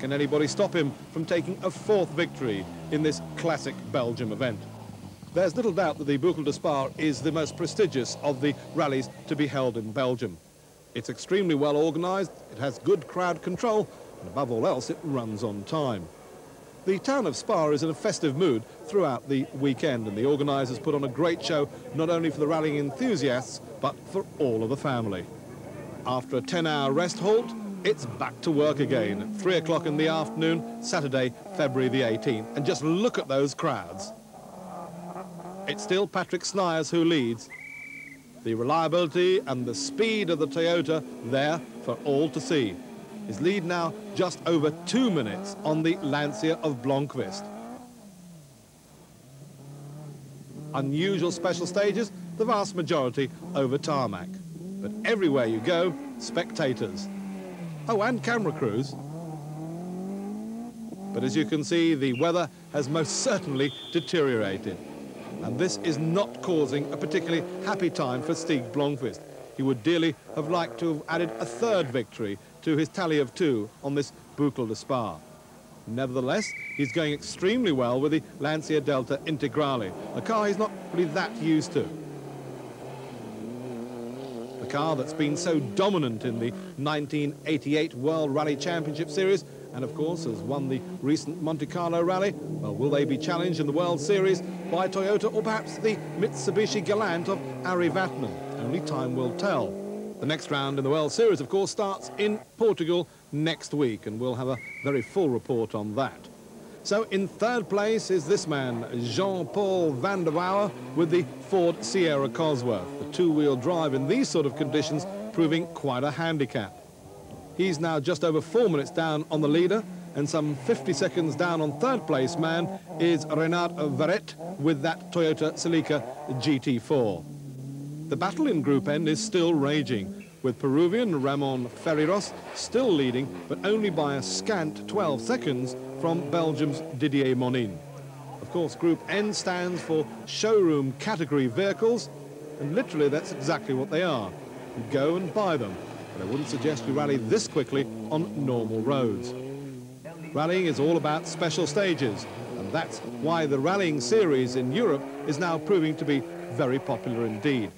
can anybody stop him from taking a fourth victory in this classic Belgium event? There's little doubt that the Boucles de Spa is the most prestigious of the rallies to be held in Belgium. It's extremely well organised, it has good crowd control, and above all else, it runs on time. The town of Spa is in a festive mood throughout the weekend, and the organisers put on a great show not only for the rallying enthusiasts, but for all of the family. After a 10-hour rest halt, it's back to work again at 3 o'clock in the afternoon, Saturday, February the 18th. And just look at those crowds. It's still Patrick Snijers who leads. The reliability and the speed of the Toyota there for all to see. His lead now just over 2 minutes on the Lancia of Blomqvist. Unusual special stages, the vast majority over tarmac. But everywhere you go, spectators. Oh, and camera crews. But as you can see, the weather has most certainly deteriorated. And this is not causing a particularly happy time for Stig Blomqvist. He would dearly have liked to have added a third victory to his tally of 2 on this Boucles de Spa. Nevertheless, he's going extremely well with the Lancia Delta Integrale, a car he's not really that used to. The car that's been so dominant in the 1988 World Rally Championship Series, and of course has won the recent Monte Carlo Rally. Well, will they be challenged in the World Series by Toyota or perhaps the Mitsubishi Galant of Ari Vatman? Only time will tell. The next round in the World Series, of course, starts in Portugal next week, and we'll have a very full report on that. So in third place is this man, Jean-Paul van der Wauwer, with the Ford Sierra Cosworth. The two-wheel drive in these sort of conditions proving quite a handicap. He's now just over 4 minutes down on the leader, and some 50 seconds down on third place man is Renard Verret with that Toyota Celica GT4. The battle in Group N is still raging, with Peruvian Ramon Ferreiros still leading, but only by a scant 12 seconds from Belgium's Didier Monin. Of course, Group N stands for showroom category vehicles, and literally that's exactly what they are. You go and buy them. I wouldn't suggest you rally this quickly on normal roads. Rallying is all about special stages, and that's why the rallying series in Europe is now proving to be very popular indeed.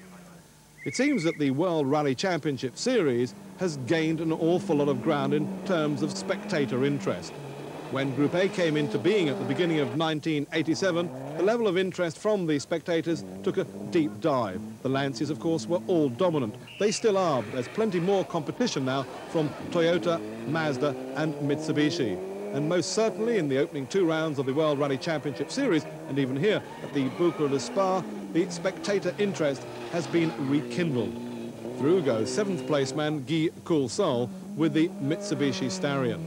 It seems that the World Rally Championship Series has gained an awful lot of ground in terms of spectator interest. When Group A came into being at the beginning of 1987, the level of interest from the spectators took a deep dive. The Lancias, of course, were all dominant. They still are, but there's plenty more competition now from Toyota, Mazda and Mitsubishi. And most certainly in the opening 2 rounds of the World Rally Championship Series, and even here at the Boucles de Spa, the spectator interest has been rekindled. Through goes 7th place man Guy Coulsol with the Mitsubishi Starion.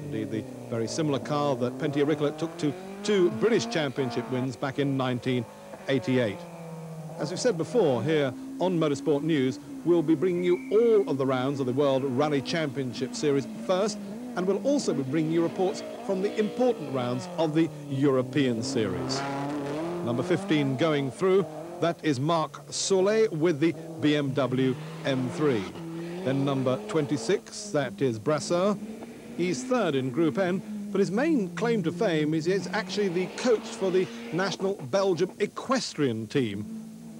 Indeed, the very similar car that Pentia Ricolet took to 2 British Championship wins back in 1988. As we've said before, here on Motorsport News, we'll be bringing you all of the rounds of the World Rally Championship Series first, and we'll also be bringing you reports from the important rounds of the European Series. Number 15 going through, that is Marc Soulé with the BMW M3. Then number 26, that is Brasseur. He's third in Group N, but his main claim to fame is he's actually the coach for the national Belgium equestrian team.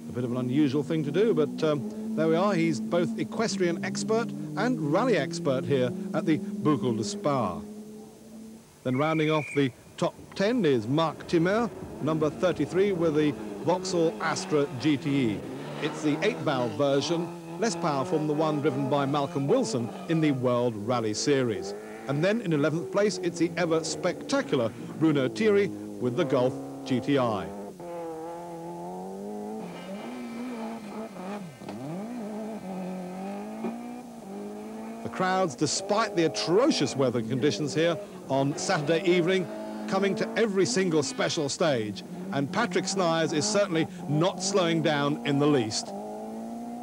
A bit of an unusual thing to do, but there we are. He's both equestrian expert and rally expert here at the Boucles de Spa. Then rounding off the top 10 is Marc Timmer, number 33 with the Vauxhall Astra GTE. It's the 8-valve version, less powerful than the one driven by Malcolm Wilson in the World Rally Series. And then in 11th place, it's the ever spectacular Bruno Thiry with the Golf GTI. The crowds, despite the atrocious weather conditions here on Saturday evening, coming to every single special stage. And Patrick Snijers is certainly not slowing down in the least.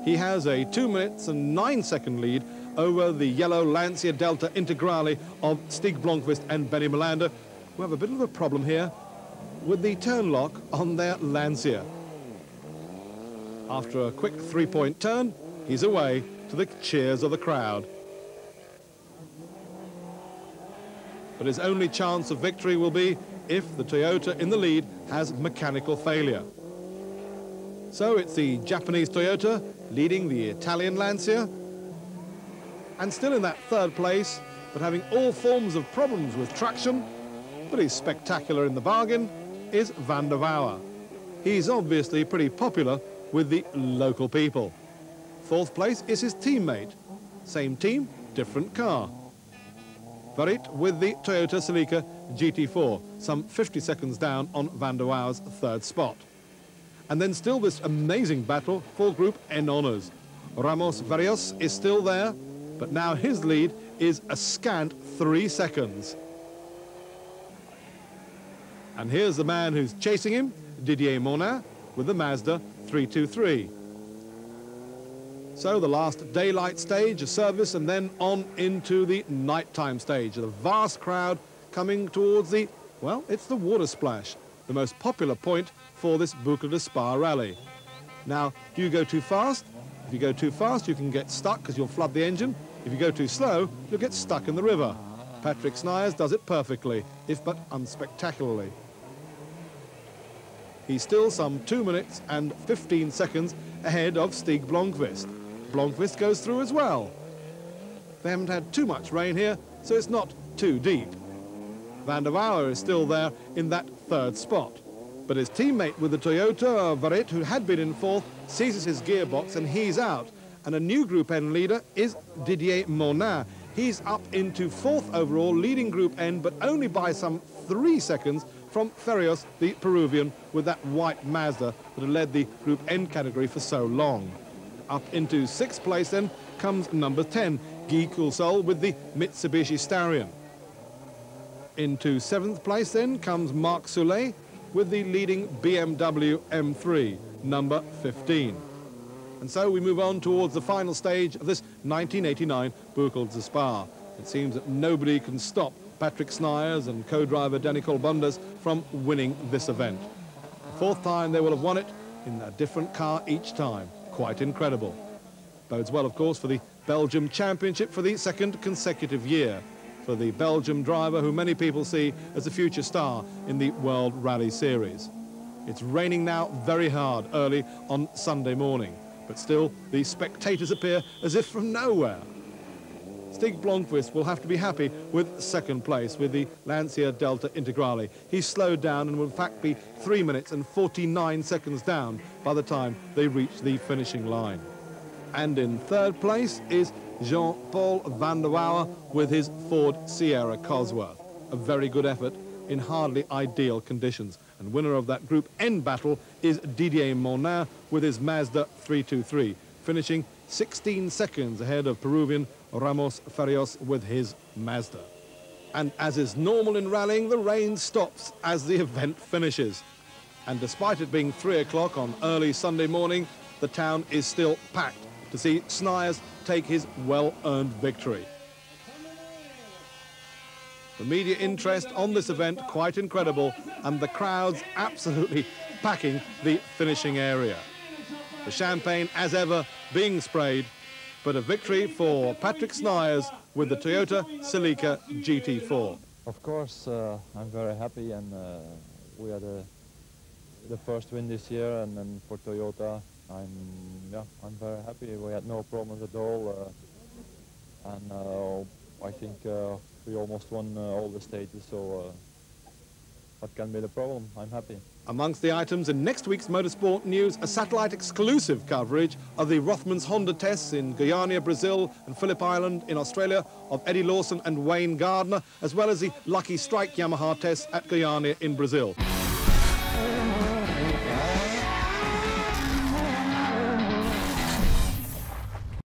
He has a 2 minutes and 9-second lead over the yellow Lancia Delta Integrale of Stig Blomqvist and Benny Melander, who have a bit of a problem here with the turn lock on their Lancia. After a quick 3-point turn, he's away to the cheers of the crowd. but his only chance of victory will be if the Toyota in the lead has mechanical failure. So it's the Japanese Toyota leading the Italian Lancia, and still in that third place, but having all forms of problems with traction, but he's spectacular in the bargain, is Van der Wauwer. He's obviously pretty popular with the local people. Fourth place is his teammate. Same team, different car. Verriet with the Toyota Celica GT4, some 50 seconds down on Van der Wauwer's third spot. And then still this amazing battle for Group N honours. Ramos Verrios is still there, but now his lead is a scant 3 seconds. And here's the man who's chasing him, Didier Monin, with the Mazda 323. So the last daylight stage, a service, and then on into the nighttime stage. The vast crowd coming towards the, well, it's the water splash, the most popular point for this Boucles de Spa rally. Now, do you go too fast? If you go too fast, you can get stuck because you'll flood the engine. If you go too slow, you'll get stuck in the river. Patrick Snijers does it perfectly, if but unspectacularly. He's still some 2 minutes and 15 seconds ahead of Stig Blomqvist. Blomqvist goes through as well. They haven't had too much rain here, so it's not too deep. Van der Wauwer is still there in that third spot. But his teammate with the Toyota, Verriet, who had been in fourth, seizes his gearbox and he's out. And a new Group N leader is Didier Monin. He's up into fourth overall, leading Group N, but only by some 3 seconds from Verrios, the Peruvian, with that white Mazda that had led the Group N category for so long. Up into sixth place then comes number 10, Guy Coulsol with the Mitsubishi Starion. Into seventh place then comes Marc Soulet with the leading BMW M3, number 15. And so we move on towards the final stage of this 1989 Boucles de Spa. It seems that nobody can stop Patrick Snijers and co-driver Danicol Bundes from winning this event. The fourth time they will have won it in a different car each time. Quite incredible. Bodes well, of course, for the Belgium Championship for the second consecutive year, for the Belgium driver who many people see as a future star in the World Rally Series. It's raining now very hard early on Sunday morning, but still the spectators appear as if from nowhere. Stig Blomqvist will have to be happy with second place with the Lancia Delta Integrale. He's slowed down and will in fact be 3 minutes and 49 seconds down by the time they reach the finishing line. And in third place is Jean-Paul Van der Wauwer with his Ford Sierra Cosworth. A very good effort in hardly ideal conditions. And winner of that Group N battle is Didier Monin with his Mazda 323, finishing 16 seconds ahead of Peruvian Ramos Verrios with his Mazda. And as is normal in rallying, the rain stops as the event finishes. And despite it being 3 o'clock on early Sunday morning, the town is still packed to see Snijers take his well-earned victory. The media interest on this event quite incredible, and the crowds absolutely packing the finishing area. The champagne, as ever, being sprayed, but a victory for Patrick Snijers with the Toyota Celica GT4. Of course, I'm very happy, and we are the first win this year, and then for Toyota, I'm very happy. We had no problems at all, and I think we almost won all the stages, so what can be the problem? I'm happy. Amongst the items in next week's motorsport news, a satellite-exclusive coverage of the Rothmans Honda tests in Guyana, Brazil, and Phillip Island in Australia, of Eddie Lawson and Wayne Gardner, as well as the Lucky Strike Yamaha tests at Guyana in Brazil.